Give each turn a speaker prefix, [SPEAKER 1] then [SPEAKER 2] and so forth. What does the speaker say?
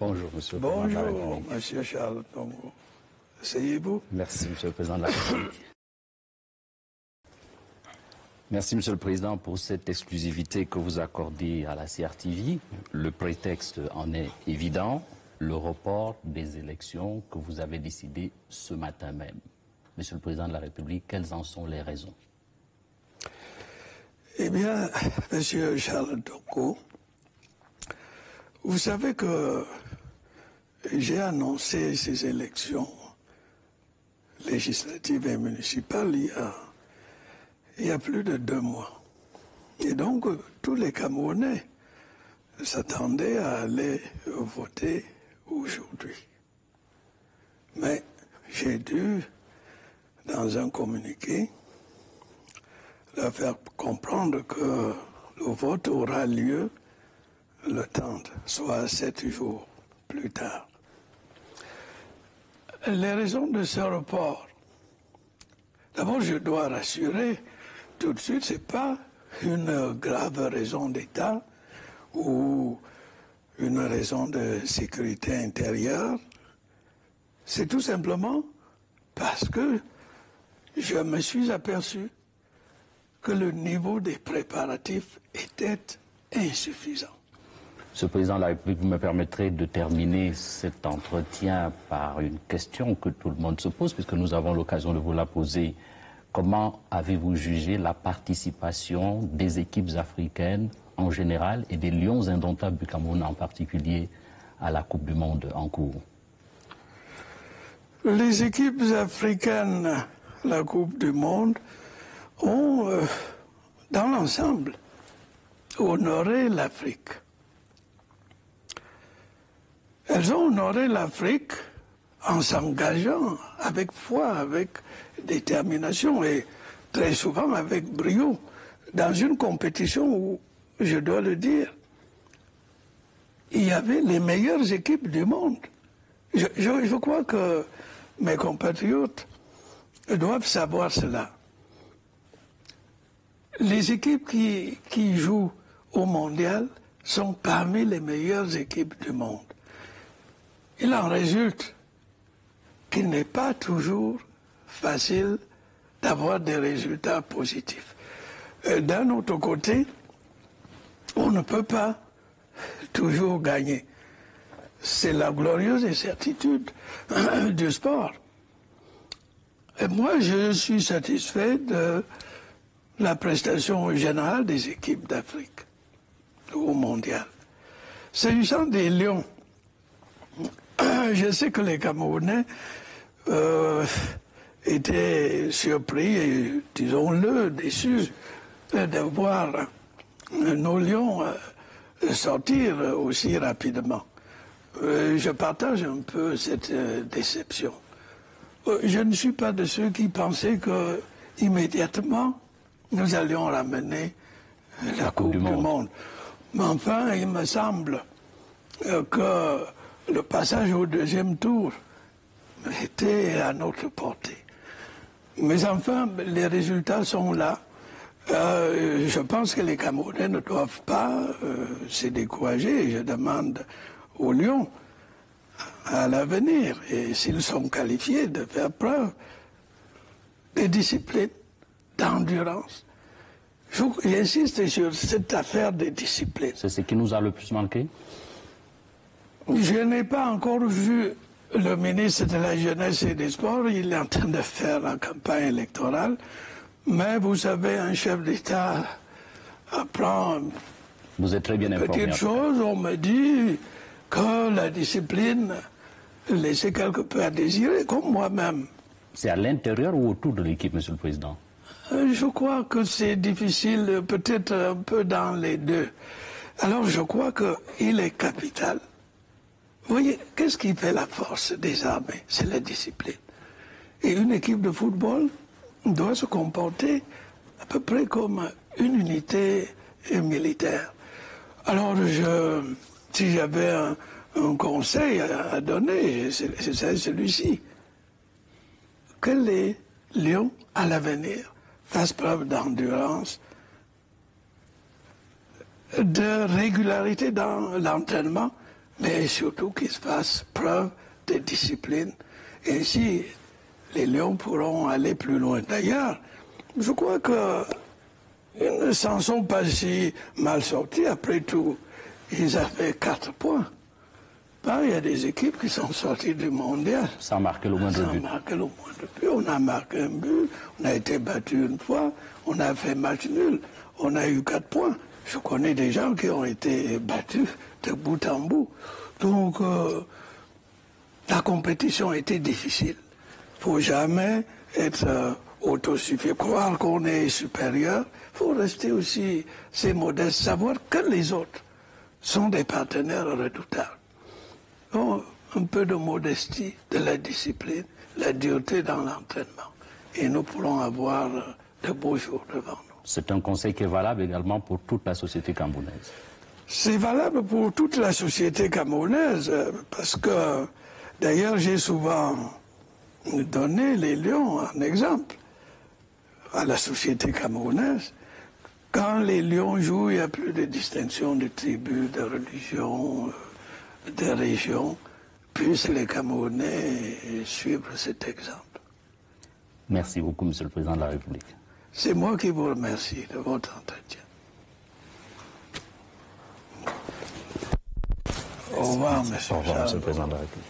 [SPEAKER 1] Bonjour, Monsieur le Président de la République.
[SPEAKER 2] Bonjour, Monsieur Charles Tongo. Asseyez-vous.
[SPEAKER 1] Merci, Monsieur le Président de la République. Merci, Monsieur le Président, pour cette exclusivité que vous accordez à la CRTV. Le prétexte en est évident, le report des élections que vous avez décidé ce matin même. Monsieur le Président de la République, quelles en sont les raisons?
[SPEAKER 2] Eh bien, Monsieur Charles Tongo, vous savez que j'ai annoncé ces élections législatives et municipales il y a plus de 2 mois. Et donc, tous les Camerounais s'attendaient à aller voter aujourd'hui. Mais j'ai dû, dans un communiqué, leur faire comprendre que le vote aura lieu le 30, soit 7 jours plus tard. Les raisons de ce report, d'abord je dois rassurer tout de suite, ce n'est pas une grave raison d'État ou une raison de sécurité intérieure, c'est tout simplement parce que je me suis aperçu que le niveau des préparatifs était insuffisant.
[SPEAKER 1] Monsieur le Président de la République, vous me permettrez de terminer cet entretien par une question que tout le monde se pose, puisque nous avons l'occasion de vous la poser. Comment avez-vous jugé la participation des équipes africaines en général et des Lions indomptables du Cameroun en particulier à la Coupe du Monde en cours?
[SPEAKER 2] Les équipes africaines, la Coupe du Monde, ont, dans l'ensemble, honoré l'Afrique. Elles ont honoré l'Afrique en s'engageant avec foi, avec détermination et très souvent avec brio dans une compétition où, je dois le dire, il y avait les meilleures équipes du monde. Je crois que mes compatriotes doivent savoir cela. Les équipes qui jouent au mondial sont parmi les meilleures équipes du monde. Il en résulte qu'il n'est pas toujours facile d'avoir des résultats positifs. D'un autre côté, on ne peut pas toujours gagner. C'est la glorieuse incertitude du sport. Et moi, je suis satisfait de la prestation générale des équipes d'Afrique au mondial. S'agissant des Lions, je sais que les Camerounais étaient surpris et, disons-le, déçus de voir nos Lions sortir aussi rapidement. Je partage un peu cette déception. Je ne suis pas de ceux qui pensaient que immédiatement nous allions ramener la Coupe du Monde. Mais enfin, il me semble que le passage au 2e tour était à notre portée. Mais enfin, les résultats sont là. Je pense que les Camerounais ne doivent pas se décourager. Je demande aux Lions, à l'avenir, et s'ils sont qualifiés, de faire preuve de discipline, d'endurance. J'insiste sur cette affaire de discipline.
[SPEAKER 1] C'est ce qui nous a le plus manqué?
[SPEAKER 2] Je n'ai pas encore vu le ministre de la Jeunesse et des Sports. Il est en train de faire la campagne électorale. Mais vous savez, un chef d'État apprend
[SPEAKER 1] vous êtes très bien informé.
[SPEAKER 2] Petite chose, on me dit que la discipline laissait quelque peu à désirer, comme moi-même.
[SPEAKER 1] C'est à l'intérieur ou autour de l'équipe, Monsieur le Président?
[SPEAKER 2] Je crois que c'est difficile, peut-être un peu dans les deux. Alors je crois qu'il est capital. Vous voyez, qu'est-ce qui fait la force des armées? C'est la discipline. Et une équipe de football doit se comporter à peu près comme une unité militaire. Alors, si j'avais un conseil à donner, c'est celui-ci. Que les Lions, à l'avenir, fassent preuve d'endurance, de régularité dans l'entraînement, mais surtout qu'ils fassent preuve de discipline. Ainsi, les Lions pourront aller plus loin. D'ailleurs, je crois qu'ils ne s'en sont pas si mal sortis. Après tout, ils avaient 4 points. Il y a des équipes qui sont sorties du mondial.
[SPEAKER 1] Sans marquer le moindre but.
[SPEAKER 2] Sans marquer le moindre but. On a marqué un but, on a été battu une fois, on a fait match nul, on a eu 4 points. Je connais des gens qui ont été battus de bout en bout. Donc, la compétition était difficile. Il ne faut jamais être autosuffisant, croire qu'on est supérieur. Il faut rester aussi assez modeste, savoir que les autres sont des partenaires redoutables. Donc, un peu de modestie, de la discipline, la dureté dans l'entraînement. Et nous pourrons avoir de beaux jours devant nous.
[SPEAKER 1] C'est un conseil qui est valable également pour toute la société camerounaise.
[SPEAKER 2] C'est valable pour toute la société camerounaise, parce que, d'ailleurs, j'ai souvent donné les Lions en exemple à la société camerounaise. Quand les Lions jouent, il n'y a plus de distinction de tribus, de religion, de régions. Puissent les Camerounais suivre cet exemple.
[SPEAKER 1] Merci beaucoup, Monsieur le Président de la République.
[SPEAKER 2] C'est moi qui vous remercie de votre entretien. Au revoir, Monsieur.
[SPEAKER 1] Au revoir, Monsieur le Président de la République.